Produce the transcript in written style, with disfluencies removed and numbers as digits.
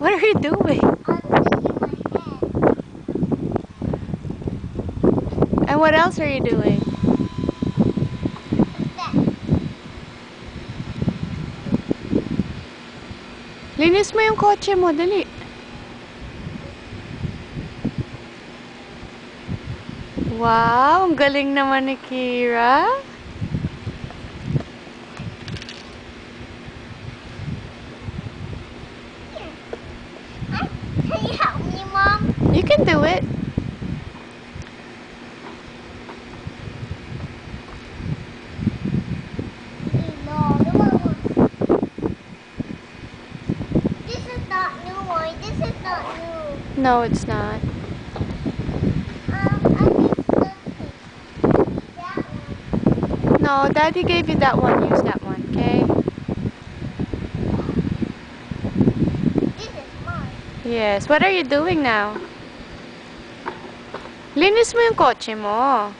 What are you doing? And what else are you doing? Linis mo yung kotse mo, dali. Wow, ang galing naman ni Keira. Can you help me, Mom? You can do it. No, this is not new, Mom. This is not new. No, it's not. I need that one. No, Daddy gave you that one. Use that one, okay? This is mine. Yes. What are you doing now? Linis mo yung kotse mo.